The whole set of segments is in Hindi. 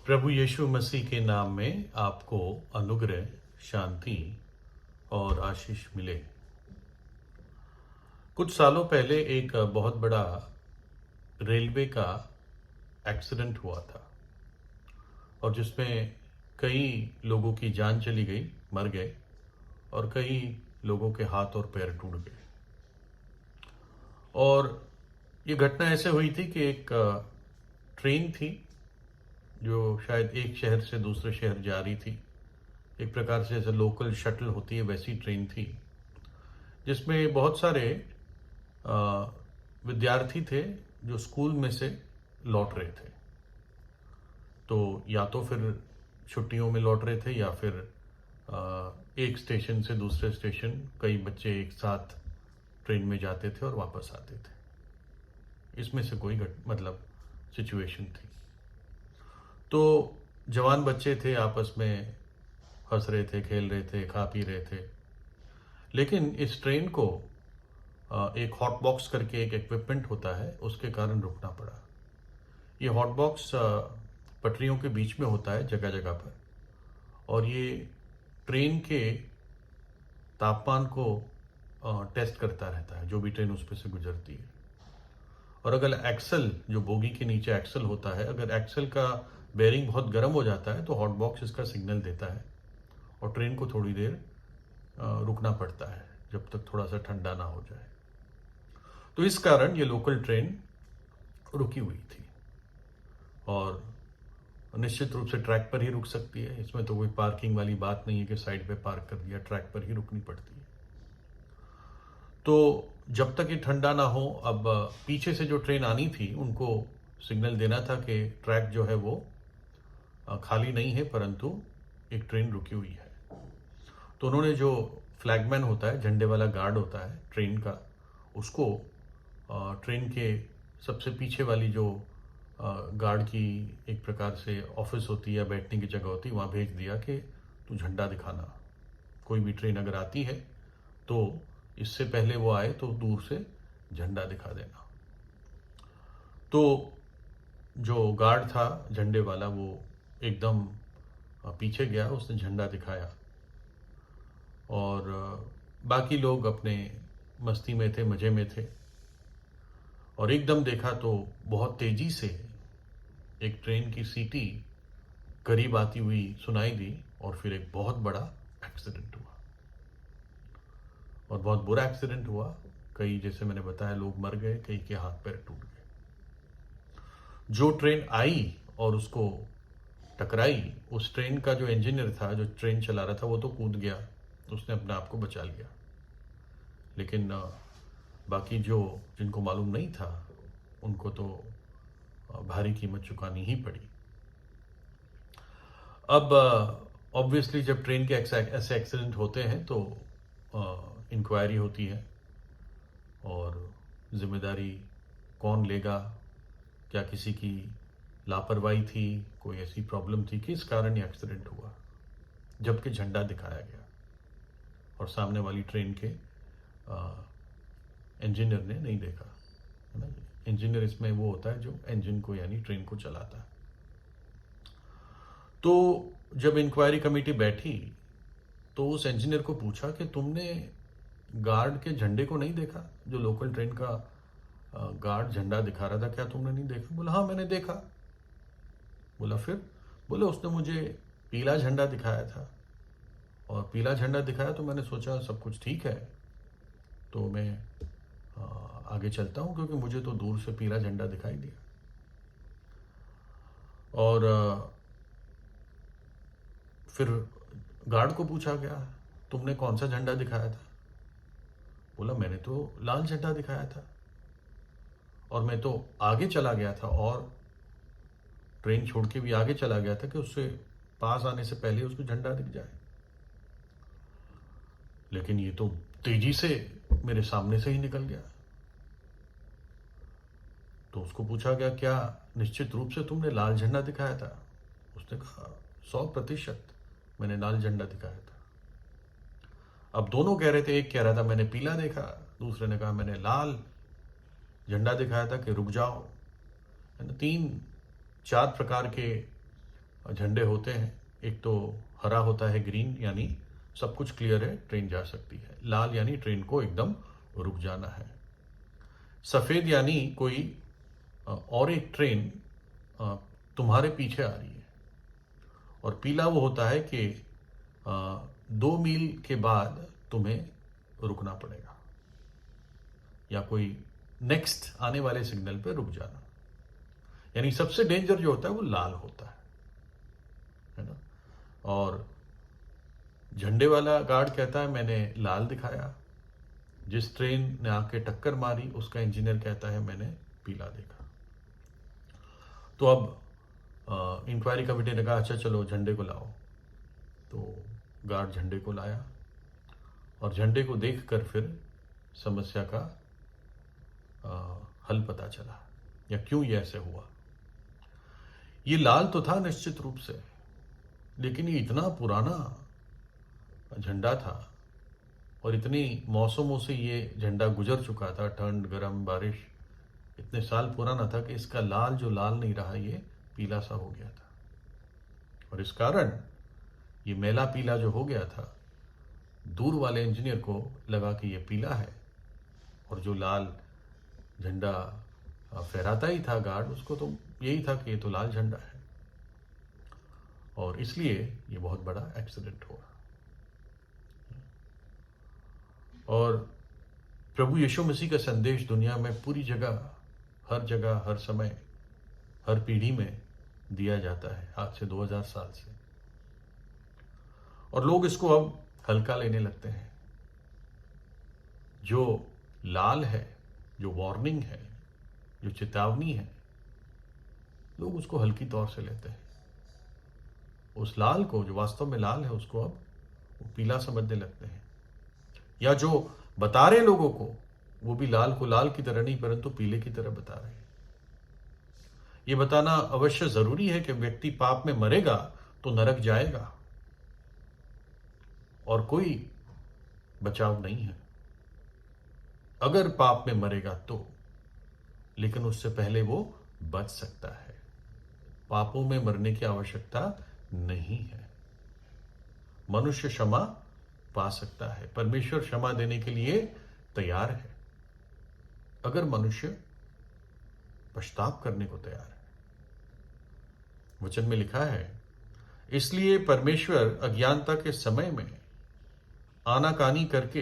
प्रभु यीशु मसीह के नाम में आपको अनुग्रह, शांति और आशीष मिले। कुछ सालों पहले एक बहुत बड़ा रेलवे का एक्सीडेंट हुआ था और जिसमें कई लोगों की जान चली गई, मर गए, और कई लोगों के हाथ और पैर टूट गए। और ये घटना ऐसे हुई थी कि एक ट्रेन थी जो शायद एक शहर से दूसरे शहर जा रही थी। एक प्रकार से जैसे लोकल शटल होती है वैसी ट्रेन थी, जिसमें बहुत सारे अ, विद्यार्थी थे जो स्कूल में से लौट रहे थे। तो या तो फिर छुट्टियों में लौट रहे थे या फिर एक स्टेशन से दूसरे स्टेशन कई बच्चे एक साथ ट्रेन में जाते थे और वापस आते थे। इसमें से कोई मतलब सिचुएशन थी। तो जवान बच्चे थे, आपस में हंस रहे थे, खेल रहे थे, खा पी रहे थे। लेकिन इस ट्रेन को एक हॉट बॉक्स करके एक इक्विपमेंट होता है, उसके कारण रुकना पड़ा। ये हॉट बॉक्स पटरियों के बीच में होता है जगह जगह पर, और ये ट्रेन के तापमान को टेस्ट करता रहता है, जो भी ट्रेन उस पर से गुजरती है। और अगर एक्सल, जो बोगी के नीचे एक्सल होता है, अगर एक्सल का बेरिंग बहुत गर्म हो जाता है तो हॉट बॉक्स इसका सिग्नल देता है और ट्रेन को थोड़ी देर रुकना पड़ता है जब तक थोड़ा सा ठंडा ना हो जाए। तो इस कारण ये लोकल ट्रेन रुकी हुई थी और निश्चित रूप से ट्रैक पर ही रुक सकती है। इसमें तो कोई पार्किंग वाली बात नहीं है कि साइड पे पार्क कर दिया, ट्रैक पर ही रुकनी पड़ती है। तो जब तक ये ठंडा ना हो, अब पीछे से जो ट्रेन आनी थी उनको सिग्नल देना था कि ट्रैक जो है वो खाली नहीं है, परंतु एक ट्रेन रुकी हुई है। तो उन्होंने जो फ्लैगमैन होता है, झंडे वाला गार्ड होता है ट्रेन का, उसको ट्रेन के सबसे पीछे वाली जो गार्ड की एक प्रकार से ऑफिस होती है या बैठने की जगह होती है, वहाँ भेज दिया कि तू झंडा दिखाना। कोई भी ट्रेन अगर आती है तो इससे पहले वो आए तो दूर से झंडा दिखा देना। तो जो गार्ड था झंडे वाला, वो एकदम पीछे गया, उसने झंडा दिखाया और बाकी लोग अपने मस्ती में थे, मज़े में थे। और एकदम देखा तो बहुत तेज़ी से एक ट्रेन की सीटी करीब आती हुई सुनाई दी और फिर एक बहुत बड़ा एक्सीडेंट हुआ। और बहुत बुरा एक्सीडेंट हुआ। कई, जैसे मैंने बताया, लोग मर गए, कई के हाथ पैर टूट गए। जो ट्रेन आई और उसको टकराई, उस ट्रेन का जो इंजीनियर था, जो ट्रेन चला रहा था, वो तो कूद गया, उसने अपने आप को बचा लिया। लेकिन बाकी जो जिनको मालूम नहीं था उनको तो भारी कीमत चुकानी ही पड़ी। अब ऑब्वियसली जब ट्रेन के ऐसे एक्सीडेंट होते हैं तो इंक्वायरी होती है और जिम्मेदारी कौन लेगा। क्या किसी की लापरवाही थी, कोई ऐसी प्रॉब्लम थी कि इस कारण ये एक्सीडेंट हुआ, जबकि झंडा दिखाया गया और सामने वाली ट्रेन के इंजीनियर ने नहीं देखा, है ना। इंजीनियर इसमें वो होता है जो इंजन को, यानी ट्रेन को चलाता है। तो जब इंक्वायरी कमेटी बैठी तो उस इंजीनियर को पूछा कि तुमने गार्ड के झंडे को नहीं देखा? जो लोकल ट्रेन का गार्ड झंडा दिखा रहा था, क्या तुमने नहीं देखा? बोला हाँ, मैंने देखा। बोला फिर? बोले उसने मुझे पीला झंडा दिखाया था और पीला झंडा दिखाया तो मैंने सोचा सब कुछ ठीक है, तो मैं आगे चलता हूँ, क्योंकि मुझे तो दूर से पीला झंडा दिखाई दिया। और फिर गार्ड को पूछा गया, तुमने कौन सा झंडा दिखाया था? बोला मैंने तो लाल झंडा दिखाया था और मैं तो आगे चला गया था और ट्रेन छोड़ के भी आगे चला गया था कि उससे पास आने से पहले उसको झंडा दिख जाए। लेकिन ये तो तेजी से मेरे सामने से ही निकल गया। तो उसको पूछा गया, क्या निश्चित रूप से तुमने लाल झंडा दिखाया था? उसने कहा 100% मैंने लाल झंडा दिखाया था। अब दोनों कह रहे थे, एक कह रहा था मैंने पीला देखा, दूसरे ने कहा मैंने लाल झंडा दिखाया था कि रुक जाओ, है ना। 3-4 प्रकार के झंडे होते हैं। एक तो हरा होता है, ग्रीन, यानी सब कुछ क्लियर है, ट्रेन जा सकती है। लाल यानी ट्रेन को एकदम रुक जाना है। सफ़ेद यानी कोई और एक ट्रेन तुम्हारे पीछे आ रही है। और पीला वो होता है कि 2 मील के बाद तुम्हें रुकना पड़ेगा, या कोई नेक्स्ट आने वाले सिग्नल पे रुक जाना। यानी सबसे डेंजर जो होता है वो लाल होता है ना। और झंडे वाला गार्ड कहता है मैंने लाल दिखाया, जिस ट्रेन ने आके टक्कर मारी उसका इंजीनियर कहता है मैंने पीला देखा। तो अब इंक्वायरी कमेटी ने कहा अच्छा चलो झंडे को लाओ। तो गार्ड झंडे को लाया और झंडे को देखकर फिर समस्या का हल पता चला, या क्यों ये ऐसे हुआ। ये लाल तो था निश्चित रूप से, लेकिन ये इतना पुराना झंडा था और इतनी मौसमों से ये झंडा गुजर चुका था, ठंड, गर्म, बारिश, इतने साल पुराना था कि इसका लाल जो लाल नहीं रहा, ये पीला सा हो गया था। और इस कारण ये मैला पीला जो हो गया था, दूर वाले इंजीनियर को लगा कि ये पीला है, और जो लाल झंडा फहराता ही था गार्ड, उसको तो यही था कि ये तो लाल झंडा है। और इसलिए ये बहुत बड़ा एक्सीडेंट हुआ। और प्रभु यीशु मसीह का संदेश दुनिया में पूरी जगह, हर समय, हर पीढ़ी में दिया जाता है आज से 2000 साल से। और लोग इसको अब हल्का लेने लगते हैं। जो लाल है, जो वार्निंग है, जो चेतावनी है, लोग उसको हल्की तौर से लेते हैं। उस लाल को, जो वास्तव में लाल है, उसको अब वो पीला समझने लगते हैं। या जो बता रहे लोगों को, वो भी लाल को लाल की तरह नहीं परंतु पीले की तरह बता रहे हैं। ये बताना अवश्य जरूरी है कि व्यक्ति पाप में मरेगा तो नरक जाएगा और कोई बचाव नहीं है अगर पाप में मरेगा तो, लेकिन उससे पहले वो बच सकता है। पापों में मरने की आवश्यकता नहीं है। मनुष्य क्षमा पा सकता है, परमेश्वर क्षमा देने के लिए तैयार है अगर मनुष्य पश्चाताप करने को तैयार है। वचन में लिखा है, इसलिए परमेश्वर अज्ञानता के समय में आनाकानी करके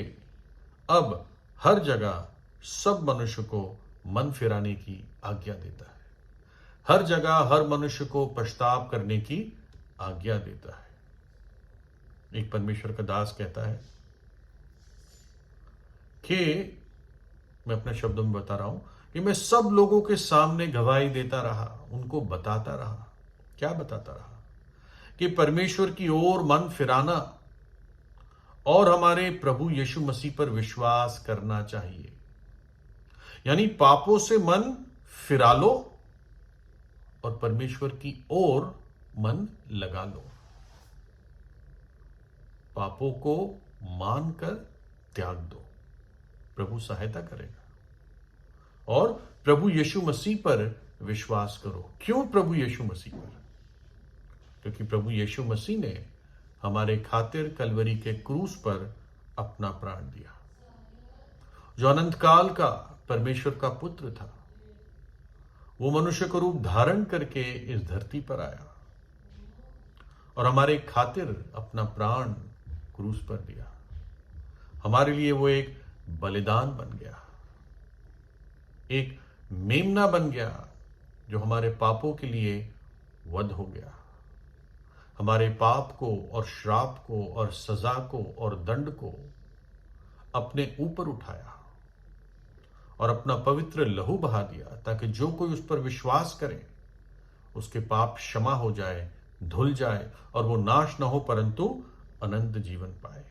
अब हर जगह सब मनुष्य को मन फिराने की आज्ञा देता है। हर जगह हर मनुष्य को पश्चाताप करने की आज्ञा देता है। एक परमेश्वर का दास कहता है कि, मैं अपने शब्दों में बता रहा हूं, कि मैं सब लोगों के सामने गवाही देता रहा, उनको बताता रहा। क्या बताता रहा? कि परमेश्वर की ओर मन फिराना और हमारे प्रभु यीशु मसीह पर विश्वास करना चाहिए। यानी पापों से मन फिरा लो और परमेश्वर की ओर मन लगा लो। पापों को मानकर त्याग दो, प्रभु सहायता करेगा। और प्रभु यीशु मसीह पर विश्वास करो। क्यों प्रभु यीशु मसीह पर? क्योंकि प्रभु यीशु मसीह ने हमारे खातिर कलवरी के क्रूस पर अपना प्राण दिया। जो अनंत काल का परमेश्वर का पुत्र था, वो मनुष्य का रूप धारण करके इस धरती पर आया और हमारे खातिर अपना प्राण क्रूस पर दिया। हमारे लिए वो एक बलिदान बन गया, एक मेमना बन गया जो हमारे पापों के लिए वध हो गया। हमारे पाप को और श्राप को और सजा को और दंड को अपने ऊपर उठाया और अपना पवित्र लहू बहा दिया, ताकि जो कोई उस पर विश्वास करे उसके पाप क्षमा हो जाए, धुल जाए और वो नाश न हो परंतु अनंत जीवन पाए।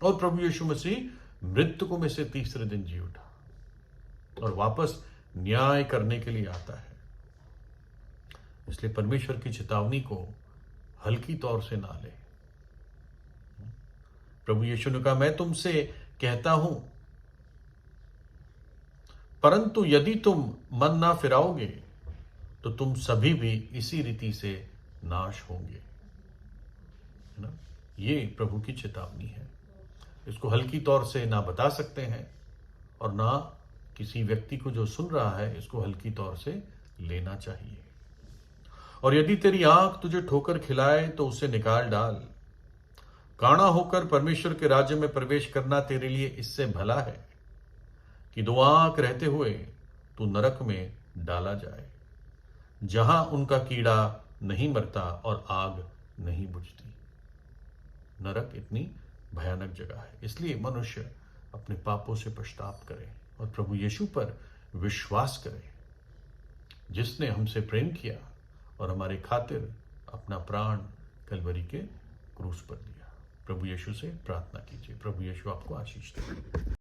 और प्रभु यीशु मसीह मृतकों में से तीसरे दिन जी उठा और वापस न्याय करने के लिए आता है। इसलिए परमेश्वर की चेतावनी को हल्की तौर से ना ले। प्रभु यीशु ने कहा, मैं तुमसे कहता हूं, परंतु यदि तुम मन ना फिराओगे तो तुम सभी भी इसी रीति से नाश होंगे, है ना। ये प्रभु की चेतावनी है। इसको हल्की तौर से ना बता सकते हैं और ना किसी व्यक्ति को जो सुन रहा है इसको हल्की तौर से लेना चाहिए। और यदि तेरी आंख तुझे ठोकर खिलाए तो उसे निकाल डाल। काणा होकर परमेश्वर के राज्य में प्रवेश करना तेरे लिए इससे भला है कि दो आंख रहते हुए तू नरक में डाला जाए, जहां उनका कीड़ा नहीं मरता और आग नहीं बुझती। नरक इतनी भयानक जगह है, इसलिए मनुष्य अपने पापों से पश्चाताप करे और प्रभु यीशु पर विश्वास करे, जिसने हमसे प्रेम किया और हमारे खातिर अपना प्राण कलवरी के क्रूस पर दिया। प्रभु यीशु से प्रार्थना कीजिए। प्रभु यीशु आपको आशीष दे।